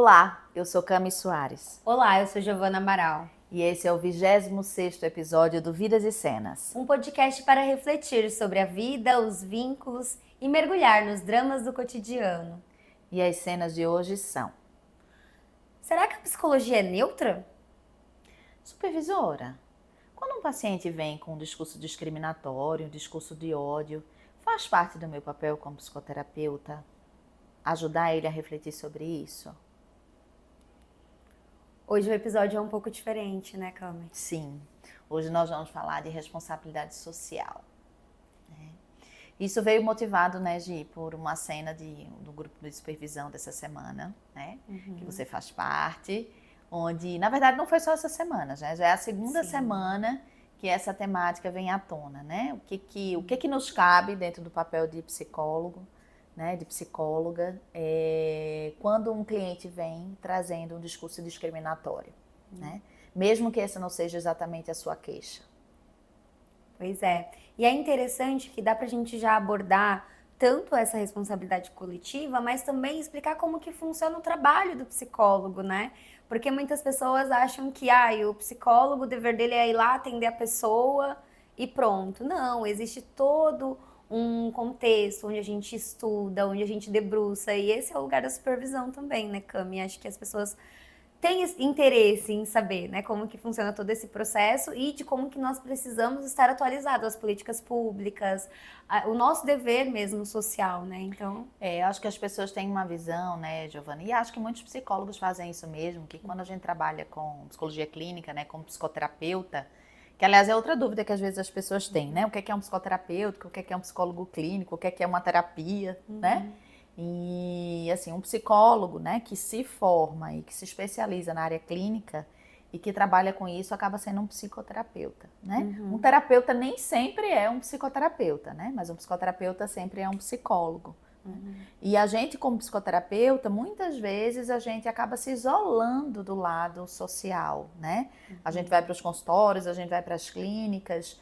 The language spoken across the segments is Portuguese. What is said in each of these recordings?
Olá, eu sou Cami Soares Olá, eu sou Giovana Amaral. e esse é o 26º episódio do Vidas e Cenas. Um podcast para refletir sobre a vida, os vínculos e mergulhar nos dramas do cotidiano. E as cenas de hoje são: Será que a psicologia é neutra? supervisora, quando um paciente vem com um discurso discriminatório, um discurso de ódio, faz parte do meu papel como psicoterapeuta ajudar ele a refletir sobre isso? Hoje o episódio é um pouco diferente, né, Cami? Sim, hoje nós vamos falar de responsabilidade social. Isso veio motivado, né, Gi, por uma cena do grupo de supervisão dessa semana, né, que você faz parte, onde, na verdade, não foi só essa semana, já é a segunda semana que essa temática vem à tona, né, o que nos cabe dentro do papel de psicólogo, né, de psicóloga, quando um cliente vem trazendo um discurso discriminatório, né, mesmo que essa não seja exatamente a sua queixa. Pois é. E é interessante que dá pra gente já abordar tanto essa responsabilidade coletiva, mas também explicar como que funciona o trabalho do psicólogo, né? Porque muitas pessoas acham que o psicólogo, o dever dele é ir lá atender a pessoa e pronto. Não, existe todo um contexto onde a gente estuda, onde a gente debruça, e esse é o lugar da supervisão também, né, Cami? Acho que as pessoas tem interesse em saber, né, como que funciona todo esse processo e de como que nós precisamos estar atualizados às políticas públicas, o nosso dever mesmo social, né, então... Eu acho que as pessoas têm uma visão, né, Giovana, e acho que muitos psicólogos fazem isso mesmo, que quando a gente trabalha com psicologia clínica, né, como psicoterapeuta, que aliás é outra dúvida que às vezes as pessoas têm, né, o que é um psicoterapeuta, o que é um psicólogo clínico, o que é uma terapia, né? E, assim, um psicólogo, né, que se forma e que se especializa na área clínica e que trabalha com isso acaba sendo um psicoterapeuta, né? Um terapeuta nem sempre é um psicoterapeuta, né? Mas um psicoterapeuta sempre é um psicólogo. E a gente, como psicoterapeuta, muitas vezes a gente acaba se isolando do lado social, né? A gente vai para os consultórios, a gente vai para as clínicas,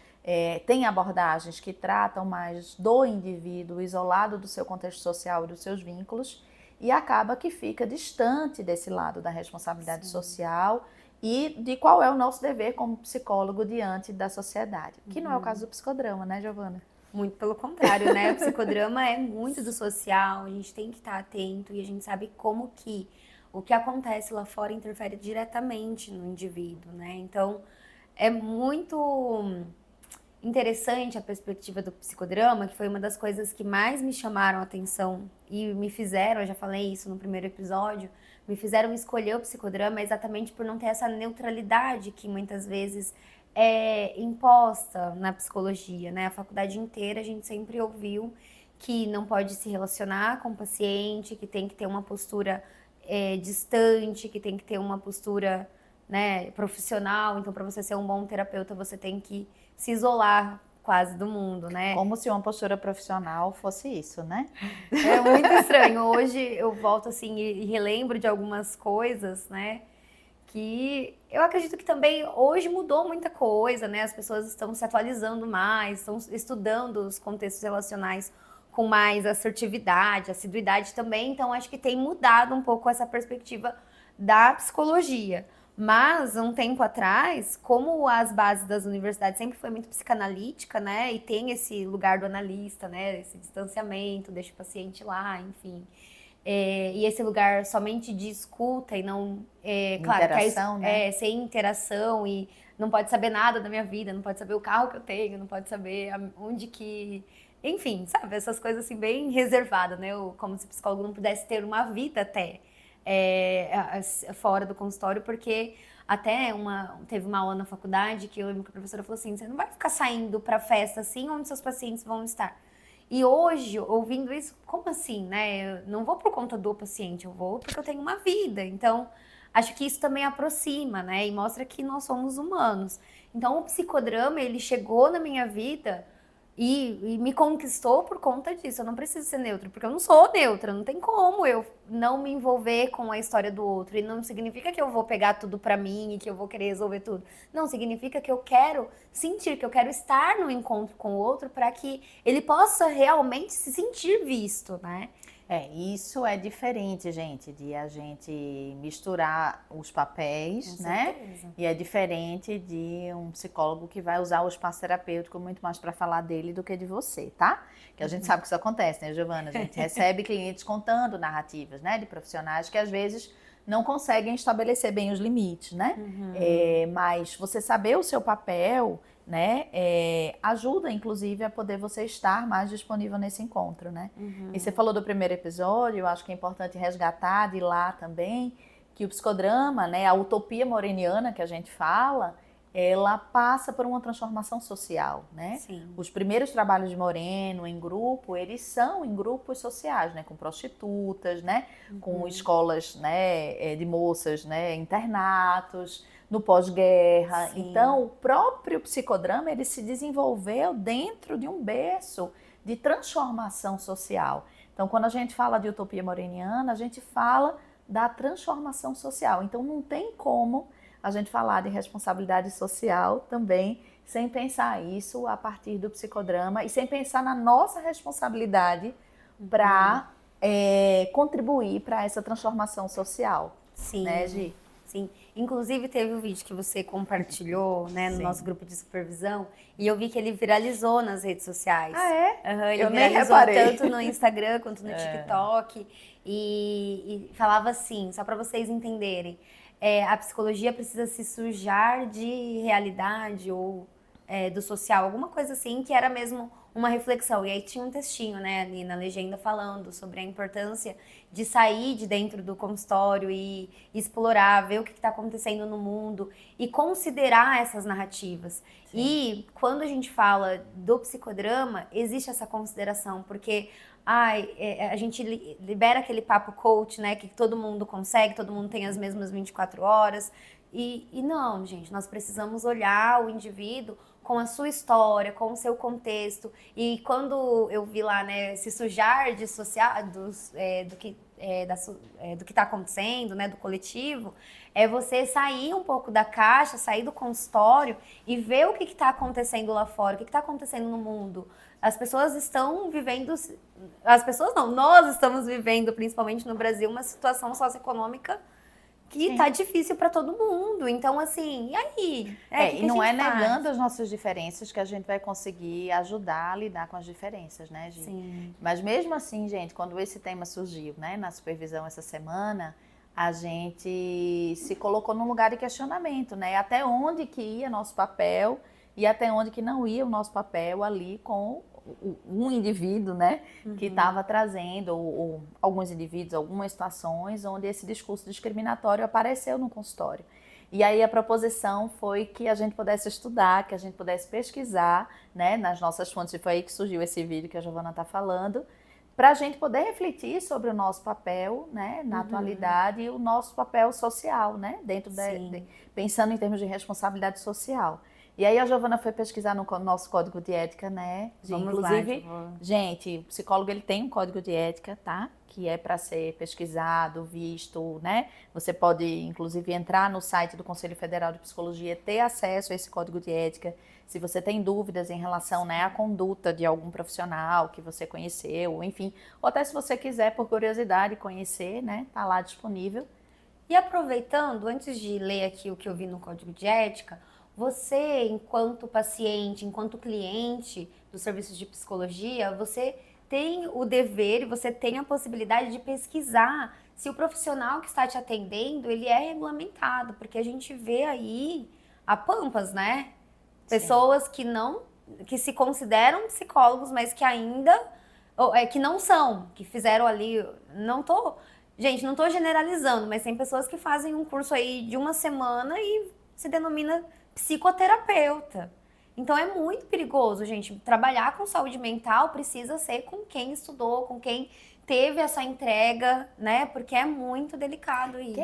tem abordagens que tratam mais do indivíduo isolado do seu contexto social e dos seus vínculos e acaba que fica distante desse lado da responsabilidade social e de qual é o nosso dever como psicólogo diante da sociedade, que não é o caso do psicodrama, né, Giovana? Muito pelo contrário, né? O psicodrama é muito do social, a gente tem que estar atento e a gente sabe como que o que acontece lá fora interfere diretamente no indivíduo, né? Então, é muito interessante a perspectiva do psicodrama, que foi uma das coisas que mais me chamaram a atenção e me fizeram, eu já falei isso no primeiro episódio, me fizeram escolher o psicodrama exatamente por não ter essa neutralidade que muitas vezes é imposta na psicologia, né? A faculdade inteira a gente sempre ouviu que não pode se relacionar com o paciente, que tem que ter uma postura distante, que tem que ter uma postura, né, profissional. Então, para você ser um bom terapeuta, você tem que se isolar quase do mundo, né? Como se uma postura profissional fosse isso, né? É muito estranho. Hoje eu volto assim e relembro de algumas coisas, né? Que eu acredito que também hoje mudou muita coisa, né? As pessoas estão se atualizando mais, estão estudando os contextos relacionais com mais assertividade, assiduidade também. Então acho que tem mudado um pouco essa perspectiva da psicologia. Mas, um tempo atrás, como as bases das universidades sempre foi muito psicanalítica, né? E tem esse lugar do analista, né? Esse distanciamento, deixa o paciente lá, enfim. E esse lugar somente de escuta e não... claro, Interação, né? sem interação e não pode saber nada da minha vida, não pode saber o carro que eu tenho, não pode saber onde que... Enfim, sabe? Essas coisas assim bem reservadas, né? Como se o psicólogo não pudesse ter uma vida até... fora do consultório, porque até teve uma aula na faculdade que eu lembro que a professora falou assim, você não vai ficar saindo para festa assim onde seus pacientes vão estar. E hoje, ouvindo isso, como assim, né? Eu não vou por conta do paciente, eu vou porque eu tenho uma vida. Então, acho que isso também aproxima, né? E mostra que nós somos humanos. Então, o psicodrama, ele chegou na minha vida e me conquistou por conta disso. Eu não preciso ser neutra, porque eu não sou neutra. Não tem como eu não me envolver com a história do outro. E não significa que eu vou pegar tudo pra mim e que eu vou querer resolver tudo. Não, significa que eu quero sentir, que eu quero estar no encontro com o outro para que ele possa realmente se sentir visto, né? Isso é diferente, gente, de a gente misturar os papéis, Com né? certeza. E é diferente de um psicólogo que vai usar o espaço terapêutico muito mais para falar dele do que de você, tá? Que a gente sabe que isso acontece, né, Giovana? A gente recebe clientes contando narrativas, né, de profissionais que às vezes não conseguem estabelecer bem os limites, né? Mas você saber o seu papel, né, ajuda, inclusive, a poder você estar mais disponível nesse encontro, né? E você falou do primeiro episódio, eu acho que é importante resgatar de lá também, que o psicodrama, né, a utopia moreniana que a gente fala, ela passa por uma transformação social, né? Sim. Os primeiros trabalhos de Moreno em grupo, eles são em grupos sociais, né? Com prostitutas, né? Com escolas, né, de moças, né? Internatos, no pós-guerra. Sim. Então, o próprio psicodrama, ele se desenvolveu dentro de um berço de transformação social. Então, quando a gente fala de utopia moreniana, a gente fala da transformação social. Então, não tem como a gente falar de responsabilidade social também sem pensar isso a partir do psicodrama e sem pensar na nossa responsabilidade para contribuir para essa transformação social. Sim. Né, Gi? Sim, inclusive teve um vídeo que você compartilhou, né, no nosso grupo de supervisão, e eu vi que ele viralizou nas redes sociais. Ah, é? Ele Eu nem viralizou reparei. tanto no Instagram quanto no TikTok, e falava assim, só para vocês entenderem, a psicologia precisa se sujar de realidade ou do social, alguma coisa assim, que era mesmo uma reflexão. E aí tinha um textinho, né, ali na legenda falando sobre a importância de sair de dentro do consultório e explorar, ver o que está acontecendo no mundo e considerar essas narrativas. Sim. E quando a gente fala do psicodrama, existe essa consideração, porque a gente libera aquele papo coach, né, que todo mundo consegue, todo mundo tem as mesmas 24 horas. E não, gente, nós precisamos olhar o indivíduo com a sua história, com o seu contexto. E quando eu vi lá, né, se sujar de social, do que está acontecendo, né, do coletivo, é você sair um pouco da caixa, sair do consultório e ver o que está acontecendo lá fora, o que está acontecendo no mundo. As pessoas estão vivendo, as pessoas não, nós estamos vivendo, principalmente no Brasil, uma situação socioeconômica que tá difícil para todo mundo. Então, assim, e aí? E não é negando as nossas diferenças que a gente vai conseguir ajudar a lidar com as diferenças, né, Gi? Sim. Mas mesmo assim, gente, quando esse tema surgiu, né, na supervisão essa semana, a gente se colocou num lugar de questionamento, né? Até onde que ia nosso papel e até onde que não ia o nosso papel ali com um indivíduo, né, que estava trazendo, ou alguns indivíduos, algumas situações onde esse discurso discriminatório apareceu no consultório. E aí a proposição foi que a gente pudesse estudar, que a gente pudesse pesquisar, né, nas nossas fontes, e foi aí que surgiu esse vídeo que a Giovana está falando, para a gente poder refletir sobre o nosso papel, né, na atualidade e o nosso papel social, né, dentro pensando em termos de responsabilidade social. E aí a Giovana foi pesquisar no nosso código de ética, né? Inclusive, gente, o psicólogo ele tem um código de ética, tá? Que é para ser pesquisado, visto, né? Você pode, inclusive, entrar no site do Conselho Federal de Psicologia, ter acesso a esse código de ética. Se você tem dúvidas em relação, né, à conduta de algum profissional que você conheceu, enfim. Ou até se você quiser, por curiosidade, conhecer, né? Tá lá disponível. E aproveitando, antes de ler aqui o que eu vi no código de ética, você, enquanto paciente, enquanto cliente dos serviços de psicologia, você tem o dever e você tem a possibilidade de pesquisar se o profissional que está te atendendo, ele é regulamentado, porque a gente vê aí a pampas, né? Pessoas que se consideram psicólogos, mas que ainda, que não são, que fizeram ali, gente, não tô generalizando, mas tem pessoas que fazem um curso aí de uma semana e se denomina psicoterapeuta. Então é muito perigoso, gente. Trabalhar com saúde mental precisa ser com quem estudou, com quem teve essa entrega, né? Porque é muito delicado isso.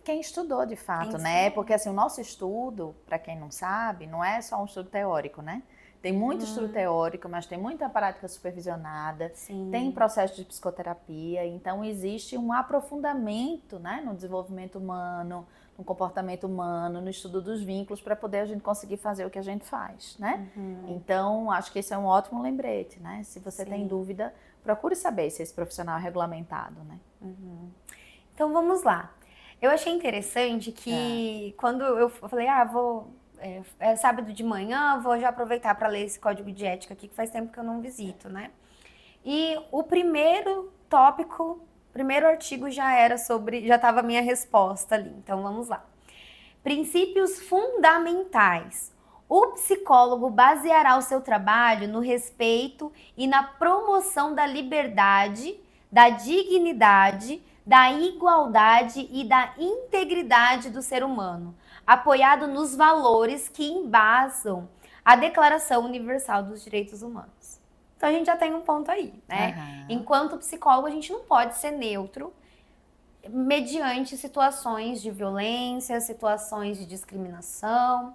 Quem estudou de fato, né? Porque assim, o nosso estudo, para quem não sabe, não é só um estudo teórico, né? Tem muito estudo teórico, mas tem muita prática supervisionada, Sim. tem processo de psicoterapia, então existe um aprofundamento, né, no desenvolvimento humano, no comportamento humano, no estudo dos vínculos, para poder a gente conseguir fazer o que a gente faz, né? Então, acho que esse é um ótimo lembrete, né? Se você tem dúvida, procure saber se esse profissional é regulamentado, né? Então vamos lá. Eu achei interessante que quando eu falei, é sábado de manhã, vou já aproveitar para ler esse código de ética aqui, que faz tempo que eu não visito, né? E o primeiro tópico, primeiro artigo já estava a minha resposta ali. Então vamos lá. Princípios fundamentais. O psicólogo baseará o seu trabalho no respeito e na promoção da liberdade, da dignidade, da igualdade e da integridade do ser humano, apoiado nos valores que embasam a Declaração Universal dos Direitos Humanos. Então a gente já tem um ponto aí, né? Enquanto psicólogo, a gente não pode ser neutro mediante situações de violência, situações de discriminação.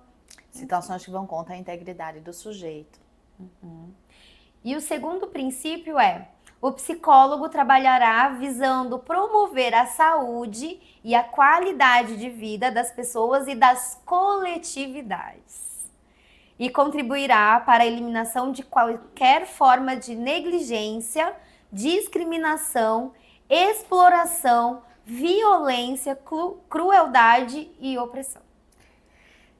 Situações que vão contra a integridade do sujeito. E o segundo princípio é: o psicólogo trabalhará visando promover a saúde e a qualidade de vida das pessoas e das coletividades. E contribuirá para a eliminação de qualquer forma de negligência, discriminação, exploração, violência, crueldade e opressão.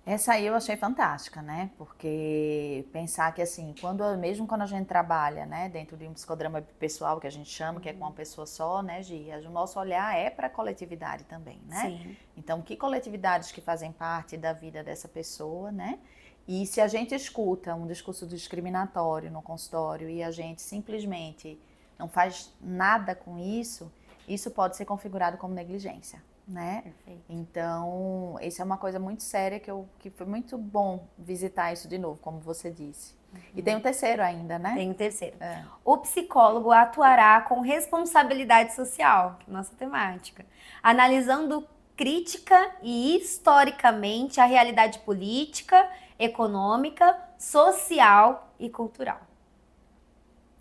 Essa aí eu achei fantástica, né? Porque pensar que assim, mesmo quando a gente trabalha, né, dentro de um psicodrama pessoal que a gente chama, que é com uma pessoa só, né, Gia, o nosso olhar é para a coletividade também, né? Sim. Então, que coletividades que fazem parte da vida dessa pessoa, né? E se a gente escuta um discurso discriminatório no consultório e a gente simplesmente não faz nada com isso, isso pode ser configurado como negligência, né? Perfeito. Então, isso é uma coisa muito séria que foi muito bom visitar isso de novo, como você disse. E tem o terceiro ainda, né? Tem o terceiro. O psicólogo atuará com responsabilidade social, que é a nossa temática, analisando crítica e historicamente a realidade política, econômica, social e cultural.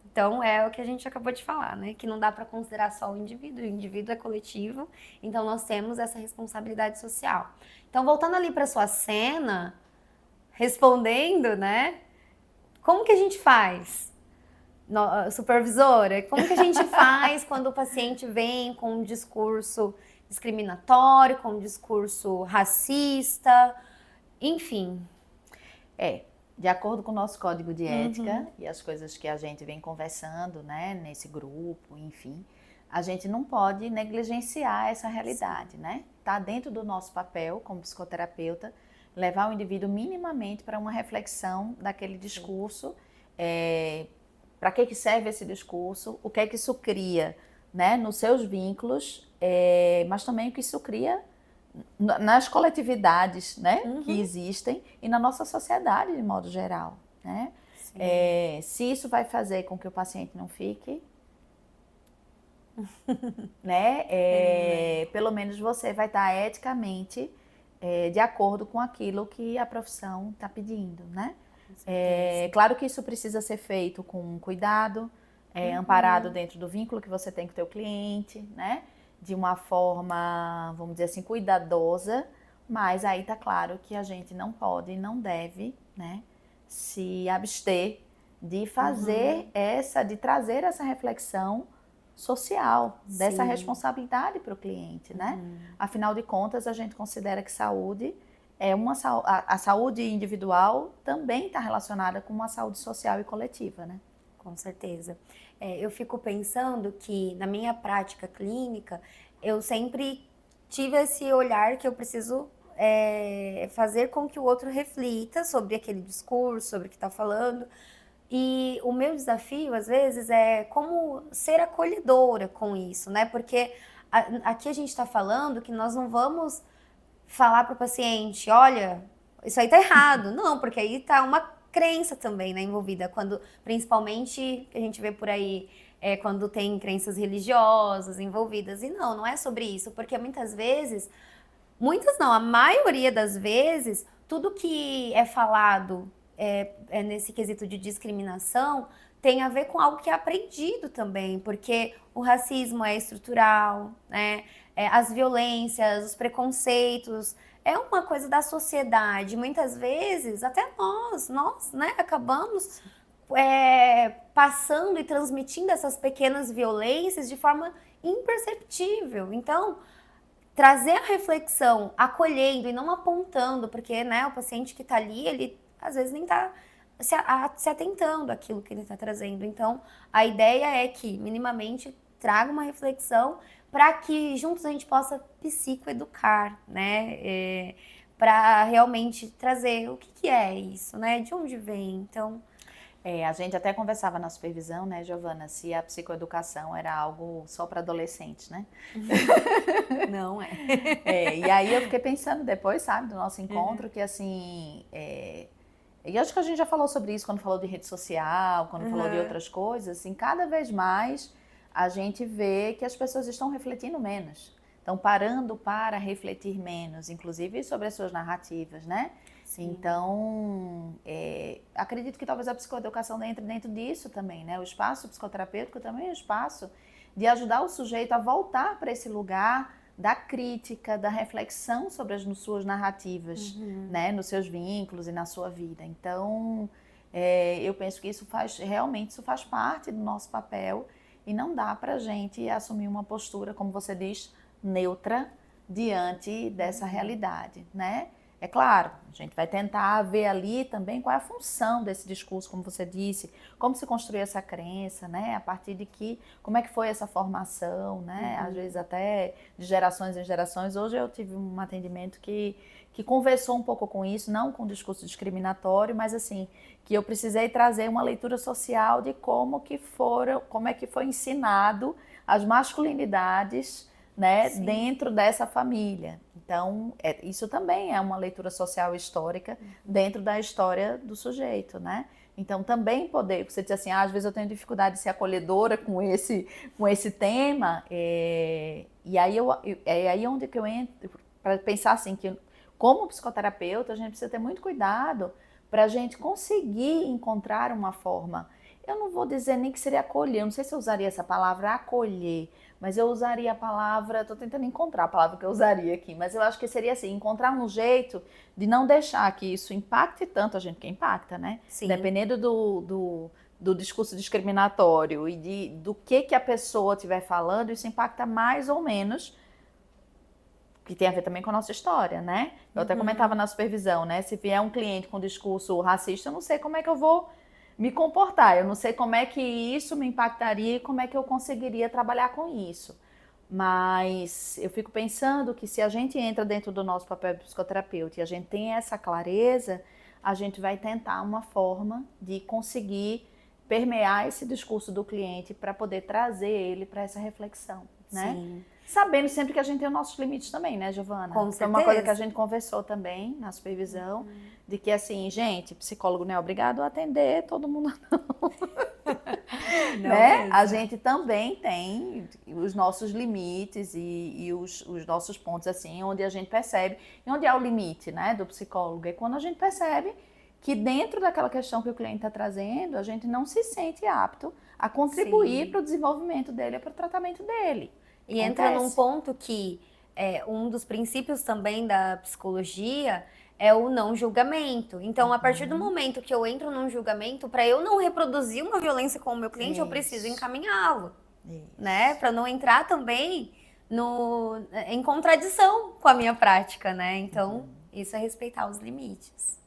Então, é o que a gente acabou de falar, né? Que não dá para considerar só o indivíduo é coletivo, então nós temos essa responsabilidade social. Então, voltando ali para sua cena, respondendo, né? Como que a gente faz? Supervisora, como que a gente faz quando o paciente vem com um discurso discriminatório, com um discurso racista, enfim? De acordo com o nosso código de ética e as coisas que a gente vem conversando, né, nesse grupo, enfim, a gente não pode negligenciar essa realidade, né? Tá dentro do nosso papel como psicoterapeuta levar o indivíduo minimamente para uma reflexão daquele discurso, para que serve esse discurso, o que é que isso cria, né, nos seus vínculos, mas também o que isso cria nas coletividades, né, que existem e na nossa sociedade de modo geral, né? Se isso vai fazer com que o paciente não fique, né, pelo menos você vai estar eticamente de acordo com aquilo que a profissão está pedindo, né? Claro que isso precisa ser feito com cuidado, amparado dentro do vínculo que você tem com o teu cliente, né? De uma forma, vamos dizer assim, cuidadosa, mas aí tá claro que a gente não pode e não deve, né, se abster de fazer de trazer essa reflexão social, dessa responsabilidade para o cliente, né? Afinal de contas, a gente considera que saúde a saúde individual também está relacionada com uma saúde social e coletiva, né? Com certeza. Eu fico pensando que na minha prática clínica, eu sempre tive esse olhar que eu preciso fazer com que o outro reflita sobre aquele discurso, sobre o que está falando. E o meu desafio, às vezes, é como ser acolhedora com isso, né? Porque aqui a gente está falando que nós não vamos falar para o paciente, olha, isso aí tá errado. Não, porque aí tá uma crença também, né, envolvida, principalmente a gente vê por aí quando tem crenças religiosas envolvidas, e não é sobre isso, porque muitas não, a maioria das vezes, tudo que é falado nesse quesito de discriminação tem a ver com algo que é aprendido também, porque o racismo é estrutural, né? As violências, os preconceitos, é uma coisa da sociedade. Muitas vezes, até nós, né, acabamos passando e transmitindo essas pequenas violências de forma imperceptível. Então, trazer a reflexão, acolhendo e não apontando, porque, né, o paciente que está ali, ele às vezes nem está se atentando àquilo que ele está trazendo. Então, a ideia é que, minimamente, traga uma reflexão para que juntos a gente possa psicoeducar, né? Para realmente trazer o que é isso, né? De onde vem, então... A gente até conversava na supervisão, né, Giovana, se a psicoeducação era algo só para adolescentes, né? Não é. E aí eu fiquei pensando depois, sabe, do nosso encontro, que assim... E acho que a gente já falou sobre isso quando falou de rede social, quando falou de outras coisas, assim, cada vez mais a gente vê que as pessoas estão refletindo menos. Estão parando para refletir menos, inclusive sobre as suas narrativas, né? Sim. Então, acredito que talvez a psicoeducação entre dentro disso também, né? O espaço psicoterapêutico também é um espaço de ajudar o sujeito a voltar para esse lugar da crítica, da reflexão sobre as suas narrativas, né? Nos seus vínculos e na sua vida. Então, eu penso que isso faz parte do nosso papel e não dá para a gente assumir uma postura, como você diz, neutra diante dessa realidade, né? É claro, a gente vai tentar ver ali também qual é a função desse discurso, como você disse, como se construiu essa crença, né? A partir de como é que foi essa formação, né? Às vezes até de gerações em gerações. Hoje eu tive um atendimento que conversou um pouco com isso, não com discurso discriminatório, mas assim, que eu precisei trazer uma leitura social de como é que foi ensinado as masculinidades, né, dentro dessa família. Então, isso também é uma leitura social histórica dentro da história do sujeito, né? Então, também você diz assim, às vezes eu tenho dificuldade de ser acolhedora com esse tema, e aí onde que eu entro para pensar assim, que como psicoterapeuta a gente precisa ter muito cuidado para a gente conseguir encontrar uma forma. Eu não vou dizer nem que seria acolher, não sei se eu usaria essa palavra acolher, mas eu usaria a palavra, estou tentando encontrar a palavra que eu usaria aqui, mas eu acho que seria assim, encontrar um jeito de não deixar que isso impacte tanto a gente, que impacta, né? Sim. Dependendo do discurso discriminatório e do que a pessoa estiver falando, isso impacta mais ou menos, que tem a ver também com a nossa história, né? Eu até comentava na supervisão, né? Se vier um cliente com discurso racista, eu não sei como é que eu vou me comportar, eu não sei como é que isso me impactaria e como é que eu conseguiria trabalhar com isso. Mas eu fico pensando que se a gente entra dentro do nosso papel de psicoterapeuta e a gente tem essa clareza, a gente vai tentar uma forma de conseguir permear esse discurso do cliente para poder trazer ele para essa reflexão, né? Sim. Sabendo sempre que a gente tem os nossos limites também, né, Giovana? Com certeza. Foi uma coisa que a gente conversou também na supervisão, de que assim, gente, psicólogo não é obrigado a atender todo mundo não. Né? A gente também tem os nossos limites e os nossos pontos, assim, onde a gente percebe, e onde é o limite, né, do psicólogo, é quando a gente percebe que dentro daquela questão que o cliente está trazendo, a gente não se sente apto a contribuir para o desenvolvimento dele, para o tratamento dele. E entra num ponto que um dos princípios também da psicologia é o não julgamento. Então, a partir do momento que eu entro num julgamento, para eu não reproduzir uma violência com o meu cliente, eu preciso encaminhá-lo, né? Para não entrar também em contradição com a minha prática, né? Então, isso é respeitar os limites.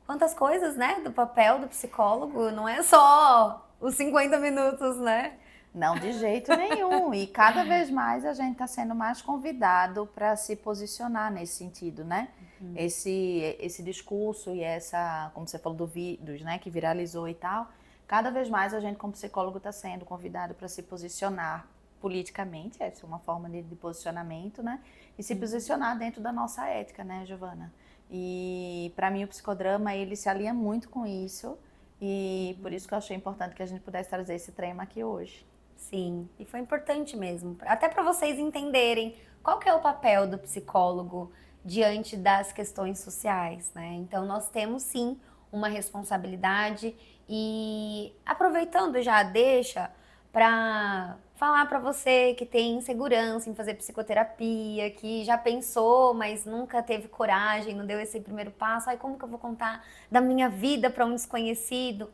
Quantas coisas, né? Do papel do psicólogo, não é só os 50 minutos, né? Não, de jeito nenhum. E cada vez mais a gente está sendo mais convidado para se posicionar nesse sentido, né? Esse discurso e essa, como você falou do vírus, né, que viralizou e tal, cada vez mais a gente como psicólogo está sendo convidado para se posicionar politicamente, essa é uma forma de posicionamento, né? E se posicionar dentro da nossa ética, né, Giovana? E para mim o psicodrama, ele se alinha muito com isso e por isso que eu achei importante que a gente pudesse trazer esse tema aqui hoje. Sim, e foi importante mesmo, até para vocês entenderem qual que é o papel do psicólogo diante das questões sociais, né? Então, nós temos sim uma responsabilidade. E aproveitando já deixa para falar para você que tem insegurança em fazer psicoterapia, que já pensou, mas nunca teve coragem, não deu esse primeiro passo. Ai, como que eu vou contar da minha vida para um desconhecido?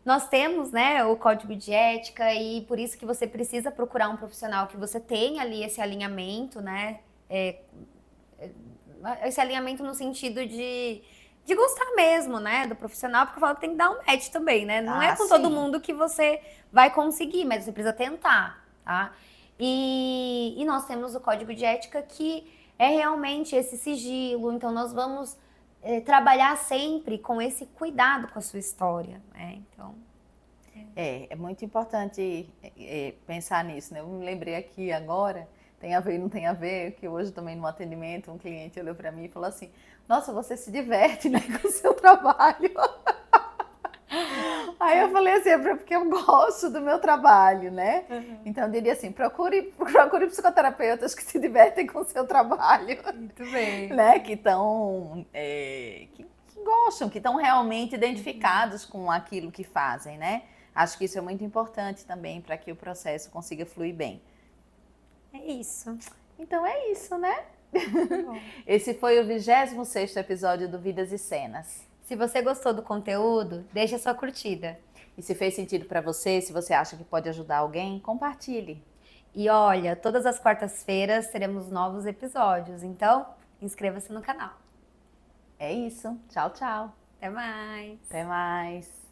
Nós temos, né, o código de ética e por isso que você precisa procurar um profissional que você tenha ali esse alinhamento, né? Esse alinhamento no sentido de gostar mesmo, né, do profissional, porque eu falo que tem que dar um match também, né? Não é com todo mundo que você vai conseguir, mas você precisa tentar, tá? E nós temos o código de ética que é realmente esse sigilo, então nós vamos trabalhar sempre com esse cuidado com a sua história, né? Então... É muito importante pensar nisso, né? Eu me lembrei aqui agora, tem a ver e não tem a ver, que hoje também no atendimento um cliente olhou para mim e falou assim, nossa, você se diverte, né, com o seu trabalho. Aí eu falei assim, é porque eu gosto do meu trabalho, né? Uhum. Então eu diria assim, procure psicoterapeutas que se divertem com o seu trabalho. Muito bem. Né? Que estão... que gostam, que estão realmente identificados com aquilo que fazem, né? Acho que isso é muito importante também para que o processo consiga fluir bem. É isso. Então é isso, né? Esse foi o 26º episódio do Vidas e Cenas. Se você gostou do conteúdo, deixa sua curtida. E se fez sentido para você, se você acha que pode ajudar alguém, compartilhe. E olha, todas as quartas-feiras teremos novos episódios, então inscreva-se no canal. É isso. Tchau, tchau. Até mais. Até mais.